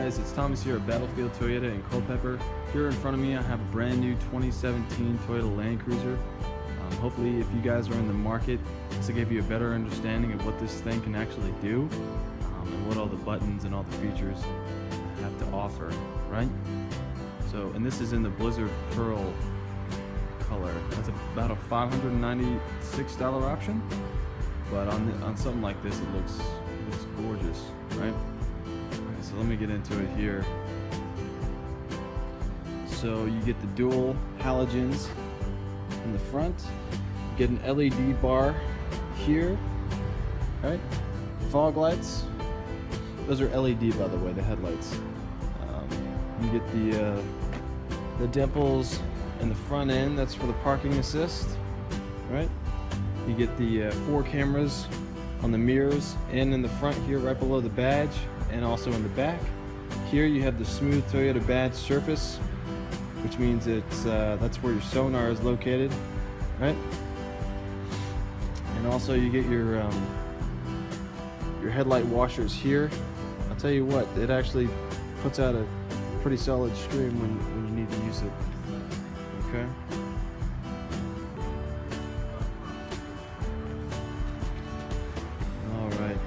guys, it's Thomas here at Battlefield Toyota in Culpeper. Here in front of me I have a brand new 2017 Toyota LandCruiser. Hopefully if you guys are in the market, this will give you a better understanding of what this thing can actually do and what all the buttons and all the features have to offer, right? So, and this is in the Blizzard Pearl color. That's about a $596 option, but on something like this it looks gorgeous, right? So let me get into it here. So you get the dual halogens in the front, you get an LED bar here, right? Fog lights, those are LED by the way, the headlights. You get the dimples in the front end, that's for the parking assist, right? You get the 4 cameras on the mirrors and in the front here right below the badge, and also in the back. Here you have the smooth Toyota badge surface, which means it's that's where your sonar is located, right? And also you get your headlight washers here. I'll tell you what, it actually puts out a pretty solid stream when you need to use it. Okay. All right.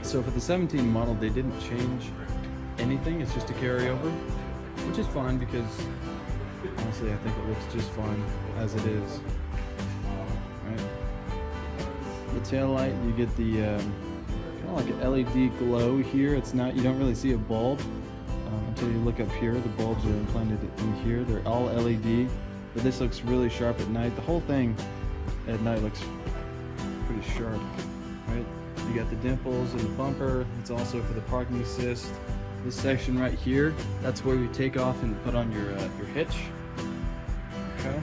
So for the 17 model, they didn't change anything. It's just a carryover, which is fine because honestly, I think it looks just fine as it is. Right. The tail light, you get the kind of like an LED glow here. It's not, you don't really see a bulb until you look up here. The bulbs are implanted in here. They're all LED, but this looks really sharp at night. The whole thing at night looks pretty sharp, right? You got the dimples in the bumper. It's also for the parking assist. This section right here, that's where you take off and put on your hitch. Okay.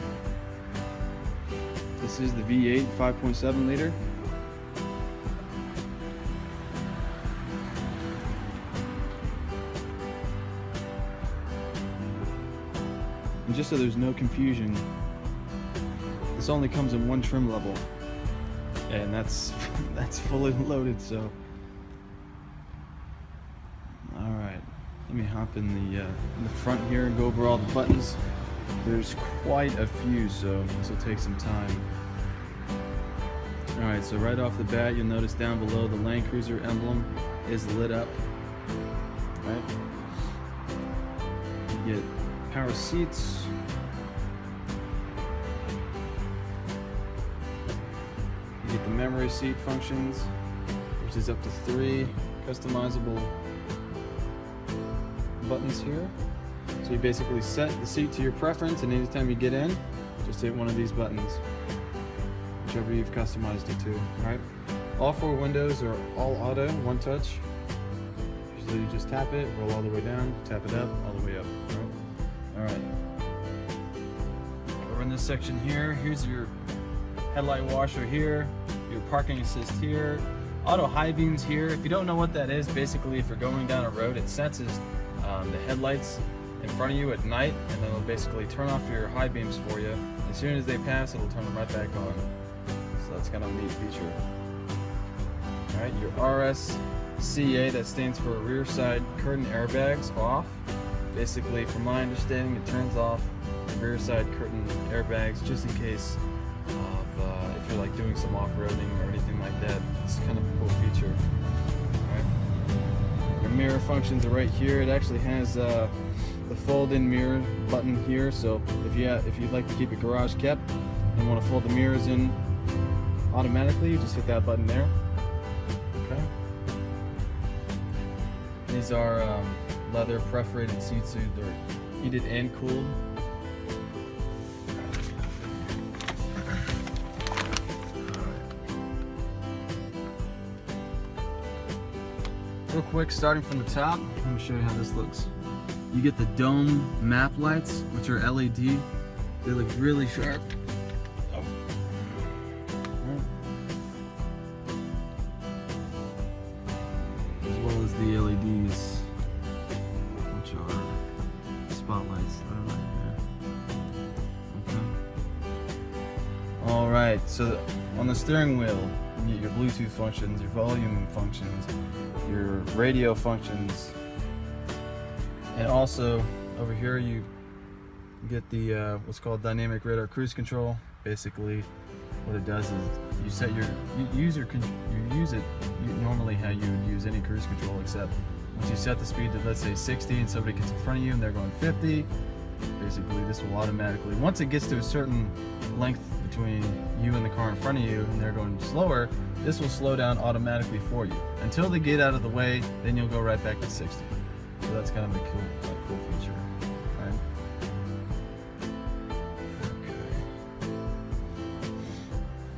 This is the V8 5.7 liter. And just so there's no confusion, this only comes in one trim level, and that's fully loaded. So, all right, let me hop in the front here and go over all the buttons. There's quite a few, so this will take some time. All right, so right off the bat, you'll notice down below the LandCruiser emblem is lit up. Right, you get power seats. You get the memory seat functions, which is up to 3 customizable buttons here. So you basically set the seat to your preference, and anytime you get in, just hit one of these buttons, whichever you've customized it to, right? All 4 windows are all auto, one touch. Usually you just tap it, roll all the way down, tap it up, all the way up, right? All right. Over in this section here, here's your headlight washer here, your parking assist here, auto high beams here. If you don't know what that is, basically if you're going down a road, it senses the headlights in front of you at night, and then it'll basically turn off your high beams for you. As soon as they pass, it'll turn them right back on. So that's kind of a neat feature. All right, your RSCA, that stands for rear side curtain airbags, off. Basically, from my understanding, it turns off the rear side curtain airbags just in case of if you're like doing some off-roading or anything like that. It's kind of a cool feature. All right. Your mirror functions are right here. It actually has the fold-in mirror button here. So if you'd like to keep it garage kept and want to fold the mirrors in automatically, you just hit that button there. Okay. These are leather perforated seats, so they're heated and cooled. Real quick, starting from the top, let me show you how this looks. You get the dome map lights, which are LED. They look really sharp. As well as the LEDs, which are spotlights that are right there. Okay. All right, so on the steering wheel, You get your Bluetooth functions, your volume functions, your radio functions, and also over here you get the what's called dynamic radar cruise control. Basically, what it does is you set you use it normally how you would use any cruise control, except once you set the speed to, let's say, 60 and somebody gets in front of you and they're going 50, basically this will automatically, once it gets to a certain length between you and the car in front of you and they're going slower, this will slow down automatically for you until they get out of the way. Then you'll go right back to 60. So that's kind of a cool feature, right?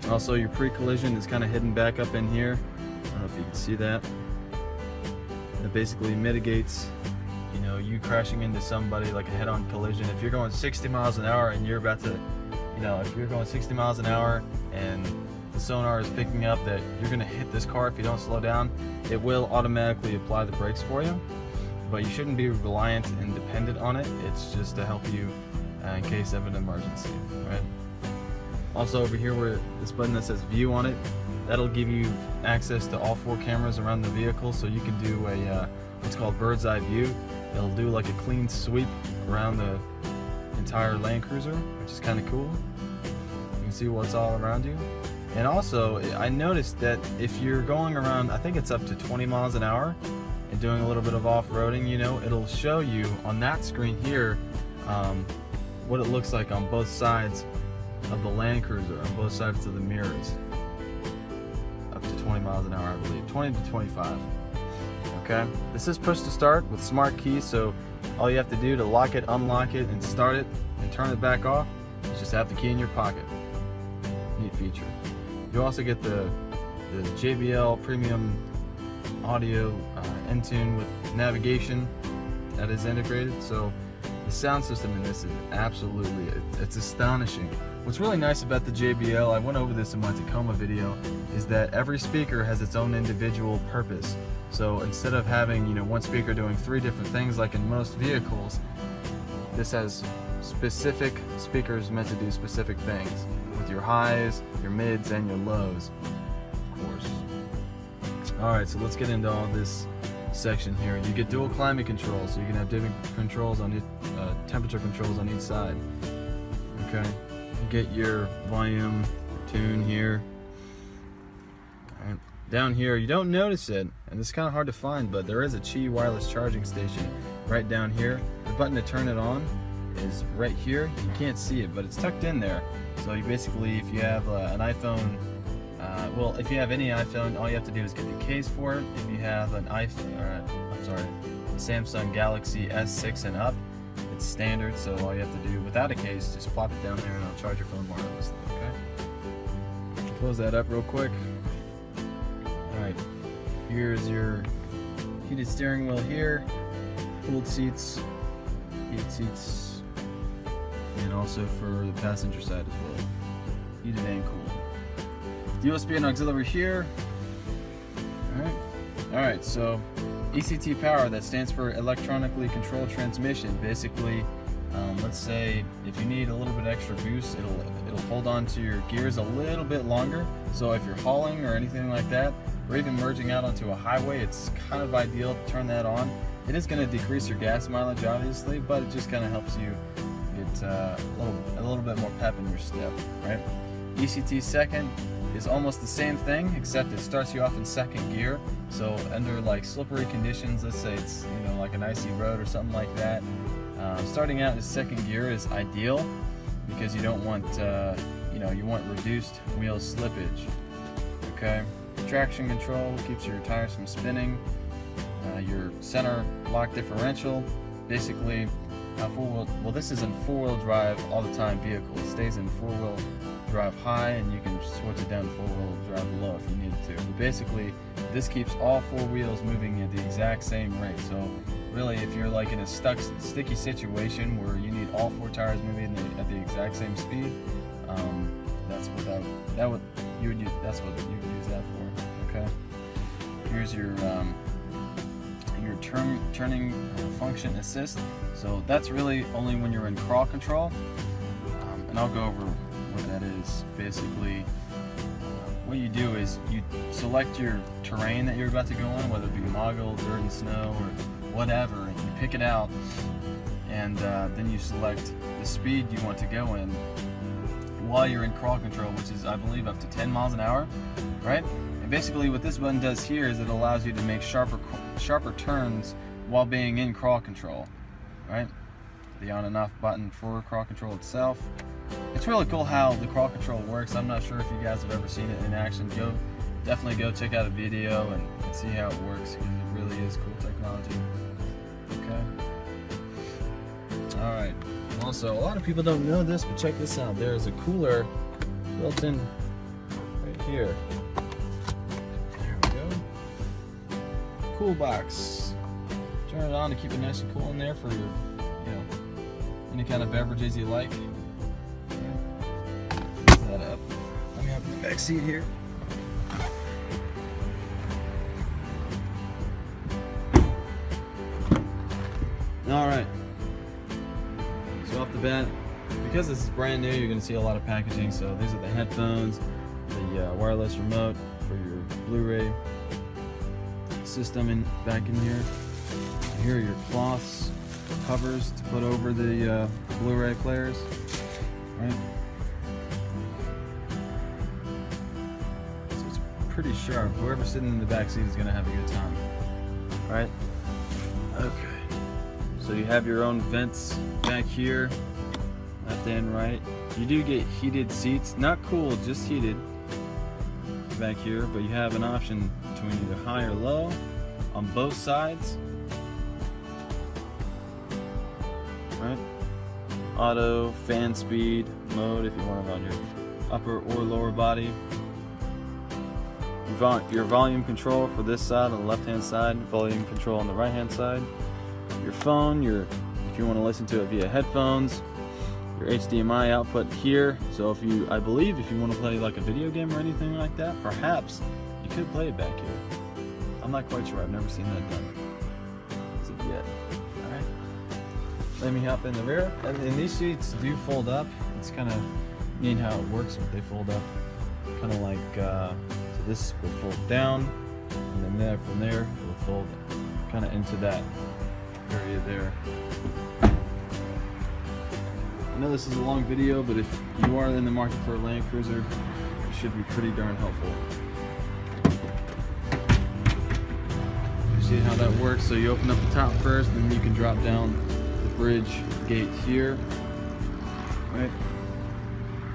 Okay. Also, your pre-collision is kind of hidden back up in here. I don't know if you can see that. It basically mitigates, you know, you crashing into somebody, like a head-on collision. If you're going 60 miles an hour and you're about to, you know, if you're going 60 miles an hour and the sonar is picking up that you're going to hit this car if you don't slow down, it will automatically apply the brakes for you. But you shouldn't be reliant and dependent on it. It's just to help you in case of an emergency, right? Also over here where this button that says view on it, that'll give you access to all 4 cameras around the vehicle, so you can do a what's called bird's eye view. It'll do like a clean sweep around the entire LandCruiser, which is kind of cool. You can see what's all around you. And also, I noticed that if you're going around, I think it's up to 20 miles an hour and doing a little bit of off-roading, you know, it'll show you on that screen here what it looks like on both sides of the LandCruiser, on both sides of the mirrors. Up to 20 miles an hour, I believe, 20 to 25. Okay, this is push to start with smart keys, so all you have to do to lock it, unlock it, and start it and turn it back off is just have the key in your pocket. Neat feature. You also get the JBL premium audio Entune with navigation that is integrated, so the sound system in this is absolutely, it's astonishing. What's really nice about the JBL, I went over this in my Tacoma video, is that every speaker has its own individual purpose. So instead of having, you know, one speaker doing 3 different things like in most vehicles, this has specific speakers meant to do specific things with your highs, your mids, and your lows, of course. Alright, so let's get into all this section here. You get dual climate control, so you can have different controls on each, temperature controls on each side. Okay, you get your volume, tune here. Alright. Down here, you don't notice it, and it's kind of hard to find, but there is a Qi wireless charging station right down here. The button to turn it on is right here. You can't see it, but it's tucked in there. So you basically, if you have an iPhone, well, if you have any iPhone, all you have to do is get the case for it. If you have an Samsung Galaxy S6 and up, it's standard, so all you have to do without a case, just plop it down there and it'll charge your phone wirelessly, okay? Close that up real quick. Alright, here's your heated steering wheel here, cooled seats, heated seats, and also for the passenger side as well, heated and cooled. USB and auxiliary here. Alright, so ECT power, that stands for electronically controlled transmission. Basically, let's say if you need a little bit extra boost, it'll hold on to your gears a little bit longer. So if you're hauling or anything like that, or even merging out onto a highway, it's kind of ideal to turn that on. It is going to decrease your gas mileage, obviously, but it just kind of helps you get a little bit more pep in your step, right? ECT second is almost the same thing, except it starts you off in second gear. So under like slippery conditions, let's say it's, you know, like an icy road or something like that, starting out in second gear is ideal because you don't want, you know, you want reduced wheel slippage. Okay, traction control keeps your tires from spinning. Your center lock differential, basically, well, this is in 4-wheel drive all the time vehicle. It stays in 4-wheel drive high, and you can switch it down to 4-wheel drive low if you need to. But basically, this keeps all 4 wheels moving at the exact same rate. So really, if you're like in a sticky situation where you need all 4 tires moving at the exact same speed, that's what you would use that for. Okay. Here's your turning function assist. So that's really only when you're in crawl control, and I'll go over what that is. Basically, what you do is you select your terrain that you're about to go on, whether it be moggle, dirt and snow, or whatever, and you pick it out, and then you select the speed you want to go in while you're in crawl control, which is, I believe, up to 10 miles an hour, right? And basically what this button does here is it allows you to make sharper turns while being in crawl control, right? The on and off button for crawl control itself. It's really cool how the crawl control works. I'm not sure if you guys have ever seen it in action. Definitely go check out a video and see how it works, because it really is cool technology. Okay. All right. Also, a lot of people don't know this, but check this out. There's a cooler built in right here. There we go. Cool box. Turn it on to keep it nice and cool in there for your, any kind of beverages you like. That up. Let me have the back seat here. All right. So off the bat, because this is brand new, you're going to see a lot of packaging. So these are the headphones, the wireless remote for your Blu-ray system back in here. Here are your cloths, covers to put over the Blu-ray players. Right. So it's pretty sharp. Whoever's sitting in the back seat is going to have a good time. All right. Okay. So you have your own vents back here, left and right. You do get heated seats, not cooled, just heated back here, but you have an option between either high or low on both sides. Right? Auto, fan speed mode if you want it on your upper or lower body. Your volume control for this side on the left hand side, volume control on the right hand side. Your phone, if you want to listen to it via headphones, your HDMI output here. So I believe if you want to play like a video game or anything like that, perhaps you could play it back here. I'm not quite sure. I've never seen that done as of yet. All right. Let me hop in the rear. And these seats do fold up. It's kind of neat how it works when they fold up. Kind of like so this will fold down, and then from there it will fold kind of into that area there. I know this is a long video, but if you are in the market for a LandCruiser, it should be pretty darn helpful. You see how that works? So you open up the top first, and then you can drop down the bridge gate here. Right?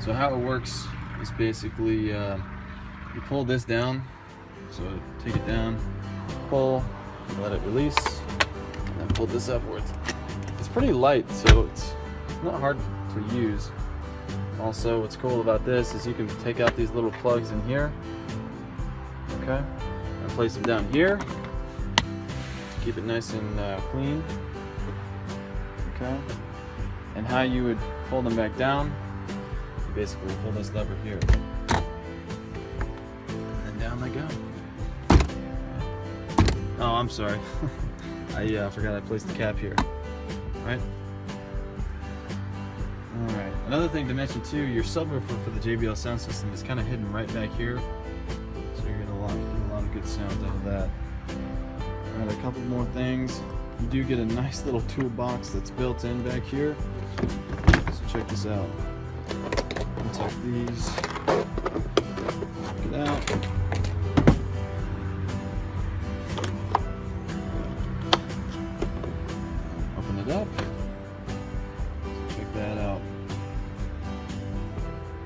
So how it works is basically you pull this down, so take it down, pull, let it release, and then pull this upwards. It's pretty light, so it's not hard to use. Also, what's cool about this is you can take out these little plugs in here, okay, and place them down here to keep it nice and clean, okay. And how you would fold them back down, you basically pull this lever here, and then down they go. Oh, I'm sorry. I forgot I placed the cap here. Right? Alright. Another thing to mention too, your subwoofer for the JBL sound system is kind of hidden right back here. So you're getting a lot of good sounds out of that. Alright, a couple more things. You do get a nice little toolbox that's built in back here. So check this out. Untuck these. Check it out. Up. Check that out.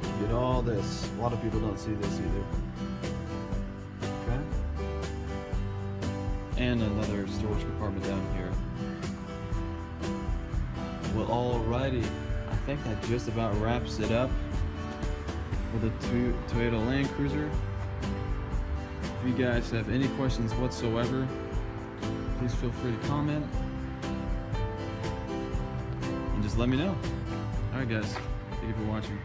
You get all this. A lot of people don't see this either. Okay. And another storage compartment down here. Well, alrighty. I think that just about wraps it up for the Toyota LandCruiser. If you guys have any questions whatsoever, please feel free to comment. Just let me know. Alright guys, thank you for watching.